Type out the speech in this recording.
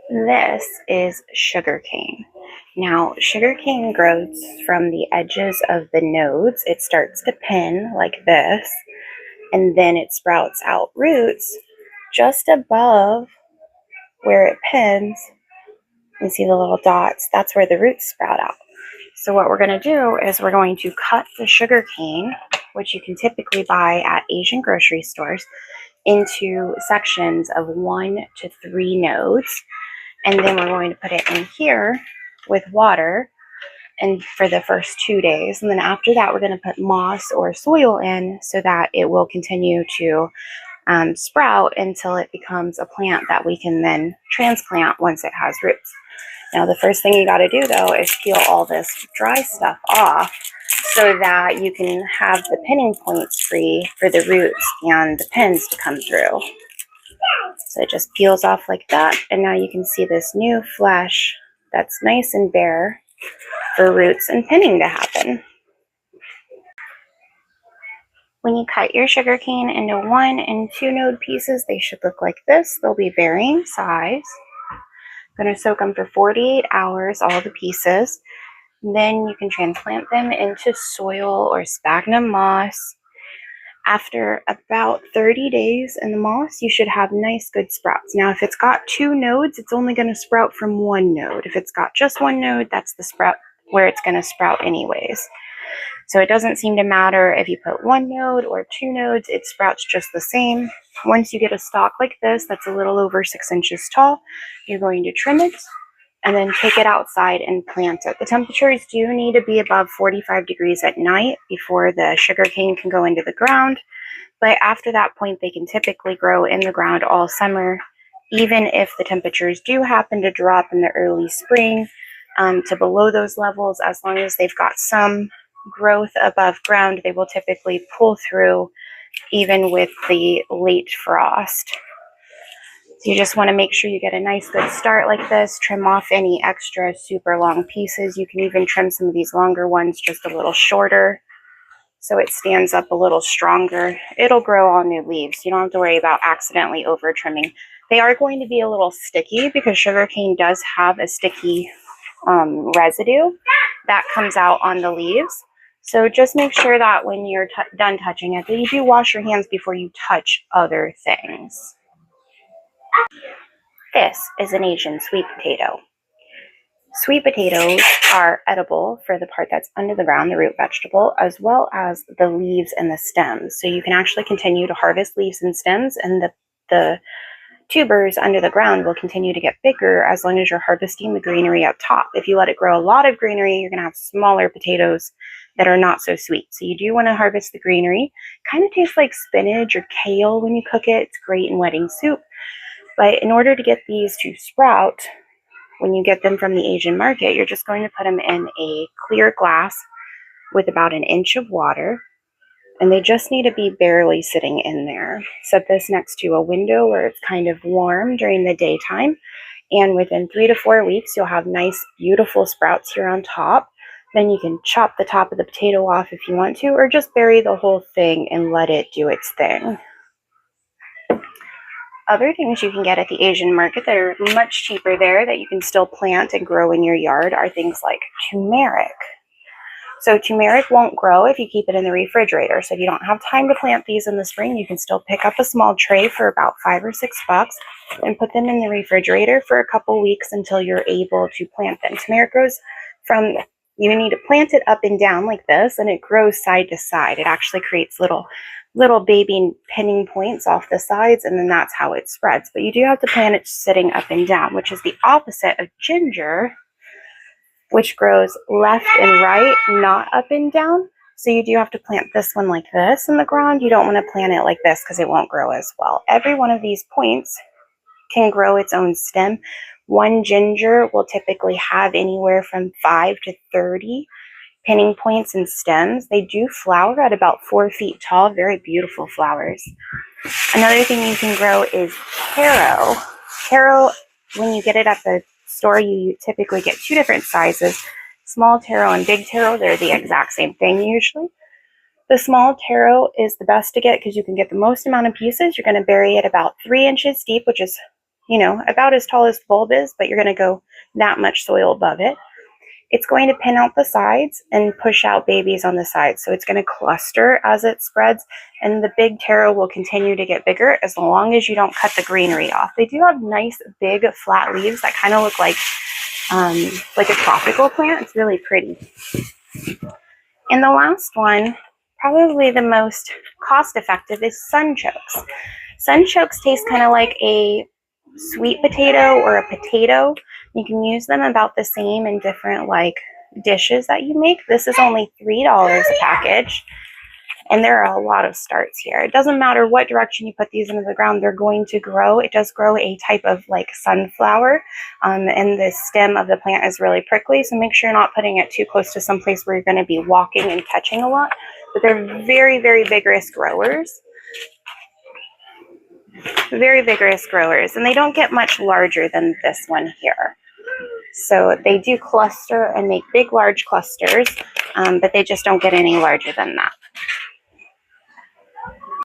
This is sugarcane. Now, sugarcane grows from the edges of the nodes. It starts to pin like this, and then it sprouts out roots just above where it pins. You see the little dots? That's where the roots sprout out. So what we're going to do is we're going to cut the sugarcane, which you can typically buy at Asian grocery stores, into sections of 1 to 3 nodes. And then we're going to put it in here with water and for the first 2 days. And then after that, we're going to put moss or soil in so that it will continue to sprout until it becomes a plant that we can then transplant once it has roots. Now, the first thing you got to do, though, is peel all this dry stuff off so that you can have the pinning points free for the roots and the pins to come through. So it just peels off like that, and now you can see this new flesh that's nice and bare for roots and pinning to happen. When you cut your sugarcane into 1 and 2 node pieces, they should look like this. They'll be varying size. I'm going to soak them for 48 hours, all the pieces. Then you can transplant them into soil or sphagnum moss. After about 30 days in the moss, you should have nice, good sprouts. Now, if it's got 2 nodes, it's only going to sprout from 1 node. If it's got just 1 node, that's the sprout where it's going to sprout anyways. So it doesn't seem to matter if you put 1 node or 2 nodes, it sprouts just the same. Once you get a stalk like this, that's a little over 6 inches tall, you're going to trim it and then take it outside and plant it. The temperatures do need to be above 45 degrees at night before the sugarcane can go into the ground. But after that point, they can typically grow in the ground all summer, even if the temperatures do happen to drop in the early spring to below those levels. As long as they've got some growth above ground, they will typically pull through even with the late frost. So you just want to make sure you get a nice good start like this. Trim off any extra super long pieces. You can even trim some of these longer ones just a little shorter so it stands up a little stronger. It'll grow all new leaves. You don't have to worry about accidentally over trimming. They are going to be a little sticky because sugarcane does have a sticky residue that comes out on the leaves. So just make sure that when you're done touching it, that you do wash your hands before you touch other things. This is an Asian sweet potato. Sweet potatoes are edible for the part that's under the ground, the root vegetable, as well as the leaves and the stems. So you can actually continue to harvest leaves and stems, and the tubers under the ground will continue to get bigger as long as you're harvesting the greenery up top. If you let it grow a lot of greenery, you're going to have smaller potatoes that are not so sweet. So you do want to harvest the greenery. Kind of tastes like spinach or kale when you cook it. It's great in wedding soup. But in order to get these to sprout, when you get them from the Asian market, you're just going to put them in a clear glass with about 1 inch of water. And they just need to be barely sitting in there. Set this next to a window where it's kind of warm during the daytime. And within 3 to 4 weeks, you'll have nice, beautiful sprouts here on top. Then you can chop the top of the potato off if you want to, or just bury the whole thing and let it do its thing. Other things you can get at the Asian market that are much cheaper there that you can still plant and grow in your yard are things like tumeric. So turmeric won't grow if you keep it in the refrigerator. So if you don't have time to plant these in the spring, you can still pick up a small tray for about $5 or $6 and put them in the refrigerator for a couple weeks until you're able to plant them. Turmeric grows from, you need to plant it up and down like this, and it grows side to side. It actually creates little baby pinning points off the sides, and then that's how it spreads. But you do have to plant it sitting up and down, which is the opposite of ginger, which grows left and right, not up and down. So you do have to plant this one like this in the ground. You don't want to plant it like this because it won't grow as well. Every one of these points can grow its own stem. One ginger will typically have anywhere from 5 to 30 pinning points and stems. They do flower at about 4 feet tall, very beautiful flowers. Another thing you can grow is taro. Taro, when you get it at the store, you typically get 2 different sizes. Small taro and big taro, they're the exact same thing usually. The small taro is the best to get because you can get the most amount of pieces. You're going to bury it about 3 inches deep, which is you know, about as tall as the bulb is, but you're going to go that much soil above it. It's going to pin out the sides and push out babies on the sides. So it's going to cluster as it spreads, and the big taro will continue to get bigger as long as you don't cut the greenery off. They do have nice big flat leaves that kind of look like a tropical plant. It's really pretty. And the last one, probably the most cost-effective, is sunchokes. Sunchokes taste kind of like a sweet potato or a potato. You can use them about the same in different like dishes that you make. This is only $3 a package, and there are a lot of starts here. It doesn't matter what direction you put these into the ground, they're going to grow. It does grow a type of like sunflower, and the stem of the plant is really prickly, so make sure you're not putting it too close to some place where you're going to be walking and catching a lot. But they're very, very vigorous growers. Very vigorous growers, and they don't get much larger than this one here. So they do cluster and make big, large clusters, but they just don't get any larger than that.